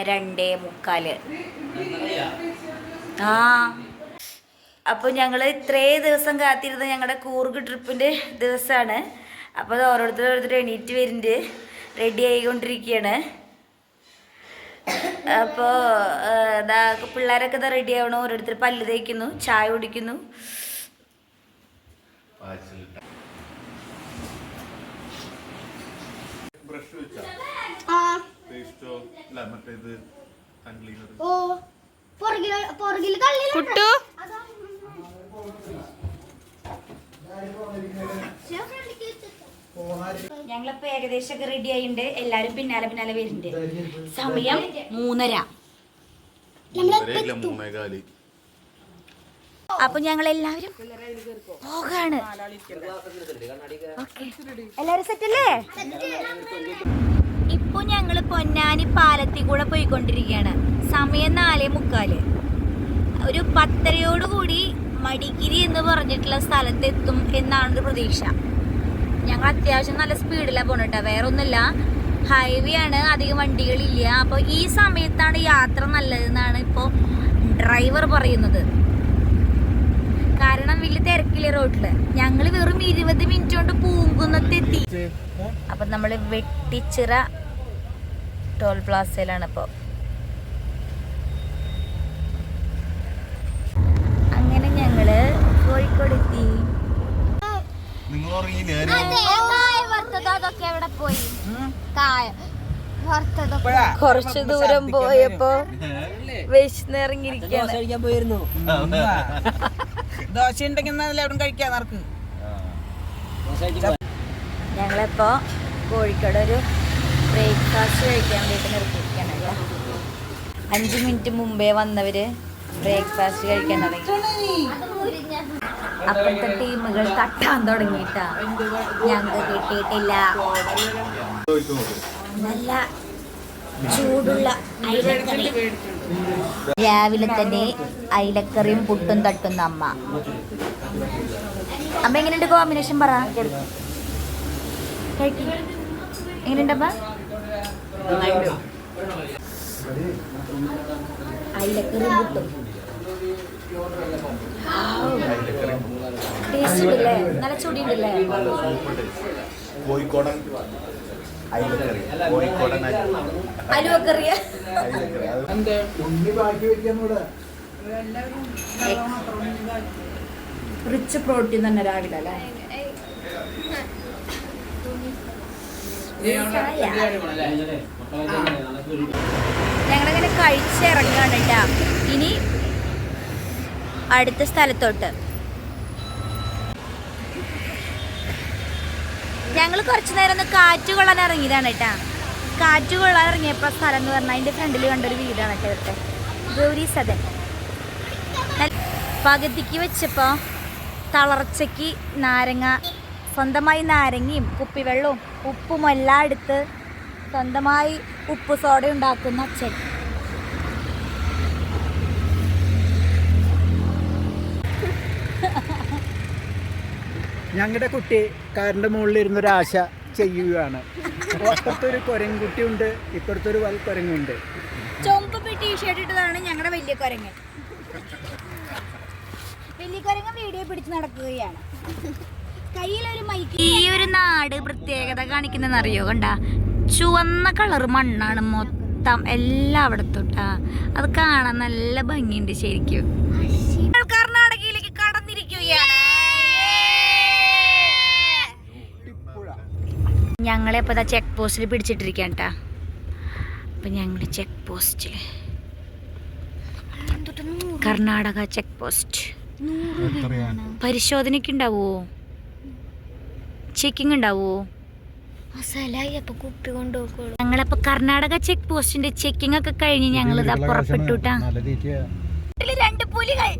2:45. ആ അപ്പോൾ ഞങ്ങൾ ഇത്രേ ദിവസം കാത്തിരുന്ന ഞങ്ങളുടെ കൂർഗ് ട്രിപ്പിൻ്റെ ദിവസമാണ്. അപ്പോൾ അത് ഓരോരുത്തർ എണീറ്റ് വരുന്നുണ്ട്, റെഡി ആയിക്കൊണ്ടിരിക്കുകയാണ്. അപ്പോൾ ഇതാ പിള്ളേരൊക്കെ ഇതാ റെഡി ആവണം, ഓരോരുത്തർ പല്ല് തേക്കുന്നു, ചായ കുടിക്കുന്നു. കുട്ടു ഞങ്ങളിപ്പോ ഏകദേശം ഒക്കെ റെഡി ആയിട്ടുണ്ട്. എല്ലാരും പിന്നാലെ വരുന്നുണ്ട്. സമയം 3:30. അപ്പൊ ഞങ്ങൾ എല്ലാവരും പോകാണ്. എല്ലാരും സെറ്റല്ലേ? ഇപ്പൊ ഞങ്ങള് പൊന്നാനി പാലത്തിൽ കൂടെ പോയിക്കൊണ്ടിരിക്കുകയാണ്. സമയം 4:45. ഒരു 10:30 മടിക്കിരി എന്ന് പറഞ്ഞിട്ടുള്ള സ്ഥലത്തെത്തും എന്നാണ് ഒരു പ്രതീക്ഷ. ഞങ്ങൾ അത്യാവശ്യം നല്ല സ്പീഡിലാണ് പോകണട്ടോ, വേറെ ഒന്നുമില്ല. ഹൈവേ ആണ്, അധികം വണ്ടികളില്ല. അപ്പോൾ ഈ സമയത്താണ് യാത്ര നല്ലതെന്നാണ് ഇപ്പോൾ ഡ്രൈവർ പറയുന്നത്. കാരണം വലിയ തിരക്കില്ല റോഡില്. ഞങ്ങൾ വെറും 20 മിനിറ്റ് കൊണ്ട് പൂങ്കുന്നത്തെത്തി. അപ്പൊ നമ്മൾ വെട്ടിച്ചിറ ടോൾ പ്ലാസയിലാണ് ഇപ്പോൾ. അങ്ങനെ ഞങ്ങള് കോഴിക്കോട് എത്തി. അതൊക്കെ എവിടെ പോയി? കുറച്ചു ദൂരം പോയപ്പോ വിശന്നിറങ്ങിയിരിക്കുകയാണ്. ഞങ്ങളിപ്പോ കോഴിക്കോട് ഒരു ബ്രേക്ക്ഫാസ്റ്റ് കഴിക്കാൻ വേണ്ടി നിർത്തിയിരിക്കുകയാണ്. 5 മിനിറ്റ് മുമ്പേ വന്നവര് ബ്രേക്ക്ഫാസ്റ്റ് കഴിക്കാൻ തുടങ്ങി. അപ്പോഴത്തെ ടീമുകൾ തട്ടാൻ തുടങ്ങിയിട്ടാ. ഞങ്ങൾക്ക് കിട്ടിയിട്ടില്ല. നല്ല ചൂടുള്ള അയിലക്കറി. രാവിലെ തന്നെ അയിലക്കറിയും പുട്ടും തട്ടുന്ന അമ്മ. അമ്മ എങ്ങനെയുണ്ട് കോമ്പിനേഷൻ പറ? എങ്ങനെയുണ്ടമ്മ? അയിലക്കറിയും പുട്ടും ടേസ്റ്റ് ഉണ്ടല്ലേ? നല്ല ചൂടിയുണ്ടല്ലേ? അലുവക്കറിയ റിച്ച് പ്രോട്ടീൻ തന്നെ രാവിലെ അല്ലേ? ഞങ്ങളിങ്ങനെ കഴിച്ചിറങ്ങാണ് കേട്ടാ. ഇനി അടുത്ത സ്ഥലത്തോട്ട് ഞങ്ങൾ കുറച്ചു നേരം ഒന്ന് കാറ്റ് കൊള്ളാൻ ഇറങ്ങിയതാണ് കേട്ടാ. കാറ്റ് കൊള്ളാൻ ഇറങ്ങിയപ്പോൾ സ്ഥലം എന്ന് പറഞ്ഞാൽ അതിൻ്റെ ഫ്രണ്ടിൽ കണ്ടൊരു വീടാണ് കേട്ടോ. ഇവിടുത്തെ ഗൗരി സദൻ. പകുതിക്ക് വെച്ചപ്പോൾ തളർച്ചയ്ക്ക് നാരങ്ങ, സ്വന്തമായി നാരങ്ങയും കുപ്പിവെള്ളവും ഉപ്പും എല്ലാം എടുത്ത് സ്വന്തമായി ഉപ്പ് സോഡ ഉണ്ടാക്കുന്ന അച്ഛൻ. ഞങ്ങളുടെ കുട്ടി കാറിൻ്റെ മുകളിലിരുന്നൊരു ആശ ചെയ്യുകയാണ്. അപ്പുറത്തൊരു കുരങ്കുട്ടിയുണ്ട്, ഇപ്പുറത്തൊരു കുരങ്ങുണ്ട്. ചുമപ്പ് ടീഷർട്ട് ഇട്ടതാണ് ഞങ്ങളുടെ വലിയ കുരങ്ങൻ. വലിയ കുരങ്ങൻ വീഡിയോ പിടിച്ച് നടക്കുകയാണ്. കയ്യിലൊരു മൈക്ക്. ഈ ഒരു നാട് പ്രത്യേകത കാണിക്കുന്നറിയോ? കണ്ട ചുവന്ന കളർ മണ്ണാണ് മൊത്തം എല്ലായിടത്തോട്ടാ. അത് കാണാൻ നല്ല ഭംഗിയുണ്ട് ശരിക്കും. കർണാടകയിലേക്ക് കടന്നിരിക്കുകയാണ്. ഞങ്ങളെ ഇപ്പോൾ ചെക്ക് പോസ്റ്റിൽ പിടിച്ചിട്ടിരിക്കുകയാണ് കേട്ടാ. അപ്പം ഞങ്ങൾ ചെക്ക് പോസ്റ്റിൽ, കർണാടക ചെക്ക് പോസ്റ്റ്. പരിശോധനയ്ക്ക് ഉണ്ടാവുമോ? ചെക്കിങ് ഉണ്ടാവുമോ? ഞങ്ങളപ്പോൾ കർണാടക ചെക്ക് പോസ്റ്റിന്റെ ചെക്കിംഗ് ഒക്കെ കഴിഞ്ഞ് ഞങ്ങൾ ഇതാ പുറപ്പെട്ടു കേട്ടാ. 2 പുലികൾ.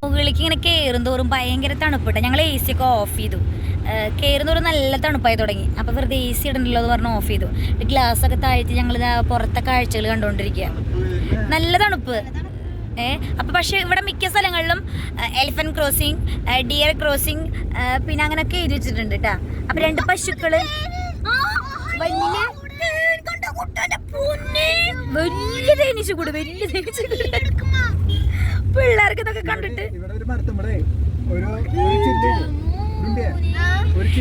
മുകളിലേക്ക് ഇങ്ങനെ കയറുന്തോറും ഭയങ്കര തണുപ്പിട്ട. ഞങ്ങൾ AC ഒക്കെ ഓഫ് ചെയ്തു. കയറുന്നോറും നല്ല തണുപ്പായി തുടങ്ങി. അപ്പോൾ വെറുതെ AC ഇടണ്ടല്ലോ എന്ന് പറഞ്ഞ് ഓഫ് ചെയ്തു. ഗ്ലാസ് ഒക്കെ താഴ്ത്തി ഞങ്ങൾ പുറത്തെ കാഴ്ചകൾ കണ്ടുകൊണ്ടിരിക്കുക. നല്ല തണുപ്പ്. അപ്പോൾ പക്ഷേ ഇവിടെ മിക്ക സ്ഥലങ്ങളിലും എലിഫന്റ് ക്രോസിങ്, ഡിയർ ക്രോസിങ് പിന്നെ അങ്ങനെയൊക്കെ എഴുതി വെച്ചിട്ടുണ്ട് കേട്ടോ. അപ്പോൾ 2 പശുക്കള് വലിയ വലിയ തേനീച്ചക്കൂട്, വലിയ തേനീച്ചക്കൂട്. പിള്ളേർക്ക് ഇതൊക്കെ കണ്ടിട്ട്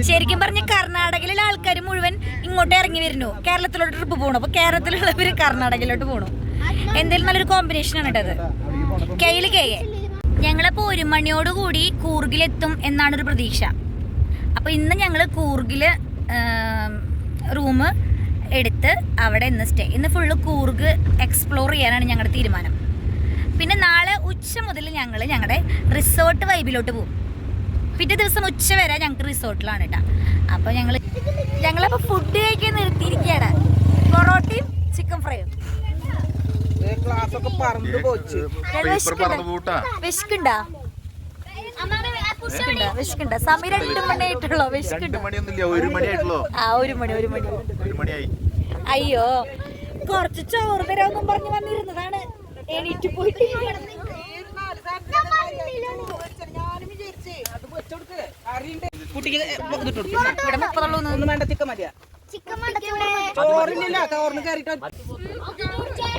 ശരിക്കും പറഞ്ഞ കർണാടകയിലുള്ള ആൾക്കാർ മുഴുവൻ ഇങ്ങോട്ട് ഇറങ്ങി വരുന്നു, കേരളത്തിലോട്ട് ട്രിപ്പ് പോകണം. അപ്പൊ കേരളത്തിലുള്ളവര് കർണാടകയിലോട്ട് പോകണം. എന്തായാലും നല്ലൊരു കോമ്പിനേഷൻ ആണ് കേട്ടത്. കെയില് കെയെ ഞങ്ങളിപ്പോ 1 മണിയോടുകൂടി കൂർഗിലെത്തും എന്നാണ് ഒരു പ്രതീക്ഷ. അപ്പൊ ഇന്ന് ഞങ്ങള് കൂർഗില് റൂം എടുത്ത് അവിടെ ഇന്ന് സ്റ്റേ. ഇന്ന് ഫുള്ള് കൂർഗ് എക്സ്പ്ലോർ ചെയ്യാനാണ് ഞങ്ങളുടെ തീരുമാനം. പിന്നെ നാളെ ഉച്ച മുതൽ ഞങ്ങൾ ഞങ്ങളുടെ റിസോർട്ട് വൈബിലോട്ട് പോകും. പിറ്റേ ദിവസം ഉച്ച വരെ ഞങ്ങൾക്ക് റിസോർട്ടിലാണ് കേട്ടോ. അപ്പോൾ ഞങ്ങളപ്പോൾ ഫുഡ് കഴിക്കാൻ നിർത്തിയിരിക്കുകയാണ്. പൊറോട്ടയും ചിക്കൻ ഫ്രൈയും. വിശക്കുണ്ടോ? സമയം 2 മണിയായിട്ടുള്ളോ? വിശക്കുണ്ടോ? ആ 1 മണി. അയ്യോ, കുറച്ച് ചോറ് തരാമെന്നും പറഞ്ഞു വന്നിരുന്നതാണ്. എണീറ്റ് പോയിട്ട്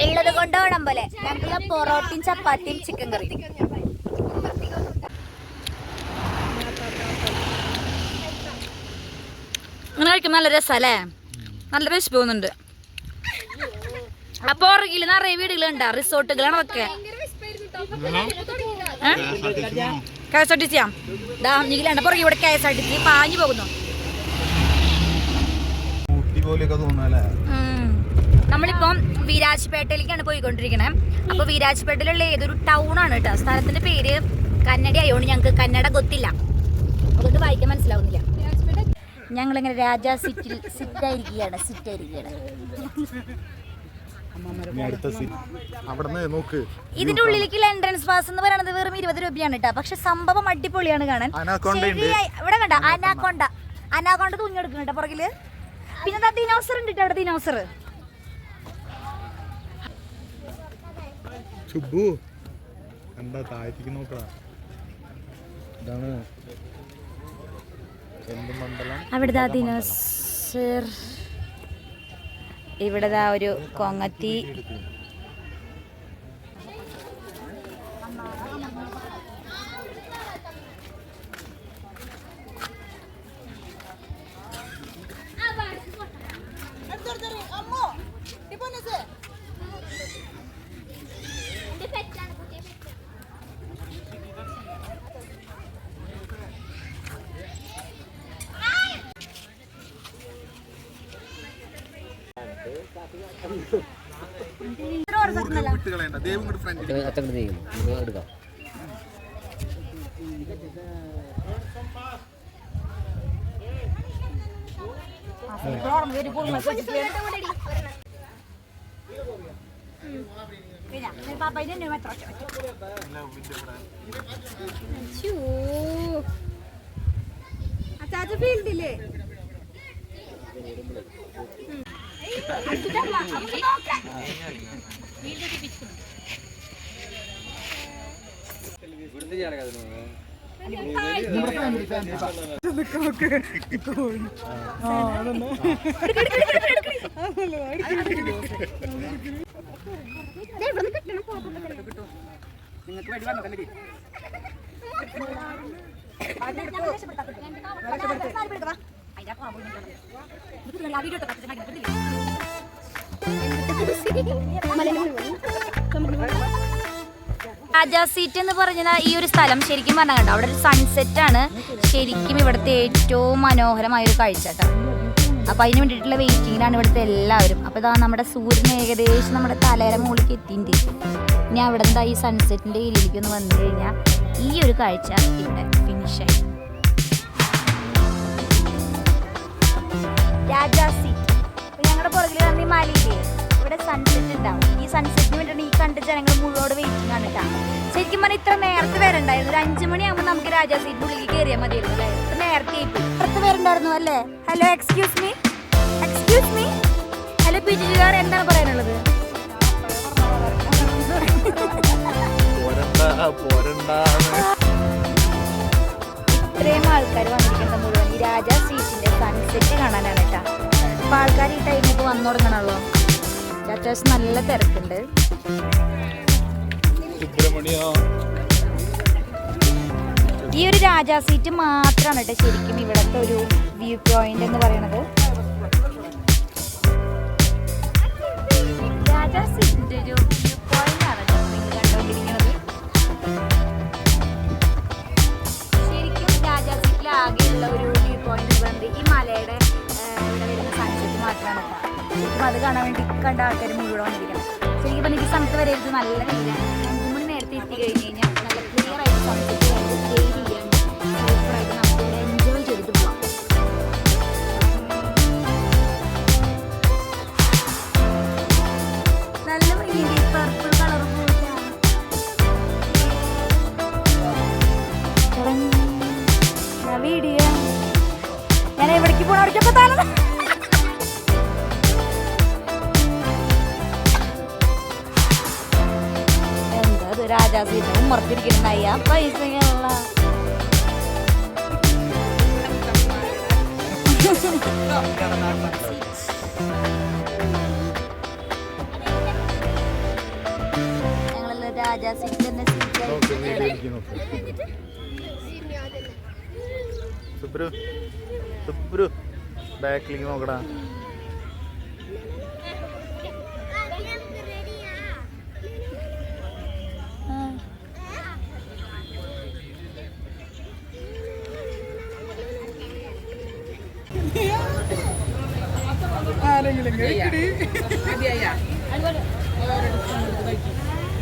ഉള്ളത് കൊണ്ടോണം പോലെ ഞങ്ങള് പൊറോട്ടയും ചപ്പാത്തിയും ചിക്കൻ കറി. അങ്ങനെ കഴിക്കുമ്പോൾ നല്ല രസമല്ലേ? നല്ല വിശപ്പ് പോകുന്നുണ്ട്. അപ്പൊ പുറകിൽ നിറയെ വീടുകളുണ്ടാ, റിസോർട്ടുകളാണ് അതൊക്കെ. KSRTC ഡാമിലാണ് പുറകെ. ഇവിടെ KSRTC പാഞ്ഞു പോകുന്നു. നമ്മളിപ്പം വിരാജ്പേട്ടയിലേക്കാണ് പോയിക്കൊണ്ടിരിക്കണേ. അപ്പൊ വിരാജ്പേട്ടയിലുള്ള ഏതൊരു ടൗൺ ആണ് കേട്ടോ. സ്ഥലത്തിന്റെ പേര് കന്നഡ ആയതുകൊണ്ട് ഞങ്ങൾക്ക് കന്നഡ ಗೊತ್ತಿല്ല, അതുകൊണ്ട് വായിക്കാൻ മനസ്സിലാവുന്നില്ല. ഞങ്ങളിങ്ങനെ രാജാ സിറ്റായിരിക്കുകയാണ്. ഇതിന്റെ ഉള്ളിലേക്കുള്ള എൻട്രൻസ് പാസ് എന്ന് പറയുന്നത് വെറും 20 രൂപയാണ് കേട്ടോ. പക്ഷെ സംഭവം അടിപൊളിയാണ് കാണാൻ. ഇവിടെ കണ്ട അനാക്കൊണ്ട തൂങ്ങിയെടുക്കണം കേട്ടോ പുറകില്. പിന്നെ ദിനോസർ ഉണ്ട് കേട്ടോ. അവിടെ ദിനോസർ അവിടെ ദിനോസർ. ഇവിടെ ഒരു കൊങ്ങത്തി. ഫീൽഡില്ലേ രാജാ സീറ്റ് എന്ന് പറഞ്ഞ ഈ ഒരു സ്ഥലം ശരിക്കും പറഞ്ഞാൽ കണ്ടോ, അവിടെ ഒരു സൺസെറ്റ് ആണ് ശരിക്കും ഇവിടുത്തെ ഏറ്റവും മനോഹരമായൊരു കാഴ്ച കേട്ടോ. അപ്പം അതിന് വേണ്ടിയിട്ടുള്ള വെയിറ്റിങ്ങിലാണ് ഇവിടുത്തെ എല്ലാവരും. അപ്പോൾ ഇതാ നമ്മുടെ സൂര്യൻ ഏകദേശം നമ്മുടെ തലയുടെ മുകളിലേക്ക് എത്തിയിട്ടുണ്ട്. ഇനി അവിടെ നിന്ന് ഈ സൺസെറ്റിൻ്റെ ഏരിയയിലേക്ക് ഒന്ന് വന്നു കഴിഞ്ഞാൽ ഈ ഒരു കാഴ്ച ഇവിടെ ഫിനിഷായി. രാജാ സീറ്റ്. അപ്പോൾ ഞങ്ങളുടെ പുറകിൽ വന്ന് ഈ മലയില്ലേ, ഇവിടെ സൺസെറ്റ് ഉണ്ടാവും. ഈ സൺസെറ്റിന് വേണ്ടിയാണ് ഈ കണ്ട ജനങ്ങൾ മുഴുവൻ വെയിറ്റിംഗ് ആണ് കേട്ടോ. ശരിക്കും പറഞ്ഞാൽ ഇത്ര നേരത്തെ വരണ്ടായിരുന്നു. ഒരു 5 മണിയാകുമ്പോൾ നമുക്ക് രാജാ സീറ്റിൻ്റെ ഉള്ളിൽ കയറിയാൽ മതിയായിരുന്നു അല്ലേ? ഇത്ര നേരത്തെ പുറത്ത് വരണ്ടായിരുന്നു അല്ലേ? Hello, excuse me. ഹലോ പിജികാർ, എന്താണ് പറയാനുള്ളത്? ഇത്രയും ആൾക്കാർ വന്നിരിക്കുന്നത് മുഴുവൻ ഈ രാജാ സീറ്റിന്റെ സൺസെറ്റ് കാണാനാണ് കേട്ടോ. അപ്പൊ ആൾക്കാർ ഈ ടൈമിൽ വന്നു തുടങ്ങണല്ലോ. അത്യാവശ്യം നല്ല തിരക്കുണ്ട്. ഈ ഒരു രാജാ സീറ്റ് മാത്രമാണ് കേട്ടോ ശരിക്കും ഇവിടുത്തെ ഒരു വ്യൂ പോയിന്റ് എന്ന് പറയുന്നത്. രാജാ സീറ്റിന്റെ ഒരു വ്യൂ പോയിന്റ് ആണ് നിങ്ങൾ കണ്ടുകൊണ്ടിരിക്കുന്നത്. ശരിക്കും രാജാ സീറ്റിൽ ആകെയുള്ള ഒരു വ്യൂ പോയിന്റ് എന്ന് പറയുന്നത് ഈ മലയുടെ ഇവിടെ വരുന്ന സൺസെറ്റ് മാത്രമാണ് കേട്ടോ. ശരിക്കും അത് കാണാൻ വേണ്ടി കണ്ട ആൾക്കാർ മുഴുവൻ വന്നിരിക്കണം. ശരിക്കും പറഞ്ഞാൽ ഈ സമയത്ത് വരെ ഇത് നല്ല വെയിലാണ്. 5 മണി നേരത്തെ എത്തി കഴിഞ്ഞ് കഴിഞ്ഞാൽ നല്ല ക്ലിയർ ആയിട്ട് സൺസെറ്റ് സ്റ്റേ ചെയ്യാൻ സൂപ്പറായിട്ട് നമുക്ക് ഇവിടെ എൻജോയ് ചെയ്തിട്ട് പോവാം. നല്ല ഭംഗിയുണ്ട് ഈ പർപ്പിൾ കളർ വീഡിയോ. ഞാൻ എവിടേക്ക് പോകണം അവിടേക്കൊക്കെ താഴെ രാജാസീറ്റ് ഉമ്മർത്തിരിക്കുന്നുണ്ടായി ആ പൈസയുള്ള ഞങ്ങളെല്ലാം രാജാസീറ്റ് തന്നെ ബാക്കിലേക്ക് നോക്കടാ.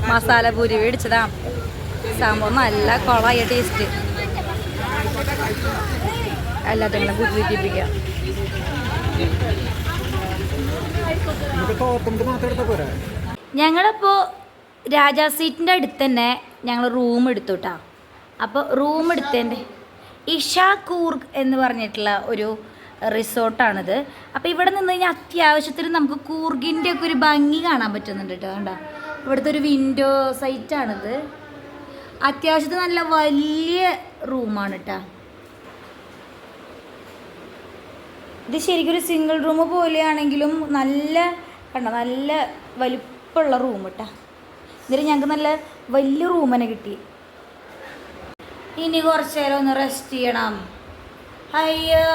മസാല പൂരി മേടിച്ചതാ. സംഭവം നല്ല കൊളായ ടേസ്റ്റ്. എല്ലാത്തിനും കുത്തിപ്പിടിപ്പിക്കാം. ഞങ്ങളപ്പോൾ രാജാ സീറ്റിൻ്റെ അടുത്ത് തന്നെ ഞങ്ങൾ റൂം എടുത്തു കേട്ടോ. അപ്പോൾ റൂം എടുത്തതിൻ്റെ ഇഷാ കൂർഗ് എന്ന് പറഞ്ഞിട്ടുള്ള ഒരു റിസോർട്ടാണിത്. അപ്പോൾ ഇവിടെ നിന്ന് കഴിഞ്ഞാൽ അത്യാവശ്യത്തിന് നമുക്ക് കൂർഗിൻ്റെ ഒക്കെ ഒരു ഭംഗി കാണാൻ പറ്റുന്നുണ്ട് കേട്ടോ. കണ്ടോ, ഇവിടുത്തെ ഒരു വിൻഡോ സൈറ്റാണിത്. അത്യാവശ്യത്തിന് നല്ല വലിയ റൂമാണ് കേട്ടോ. ഇത് ശരിക്കും ഒരു സിംഗിൾ റൂം പോലെയാണെങ്കിലും നല്ല കണ്ടോ നല്ല വലിപ്പമുള്ള റൂം കേട്ടോ. എന്നിട്ട് ഞങ്ങൾക്ക് നല്ല വലിയ റൂം തന്നെ കിട്ടി. ഇനി കുറച്ച് നേരം ഒന്ന് റെസ്റ്റ് ചെയ്യണം. അയ്യോ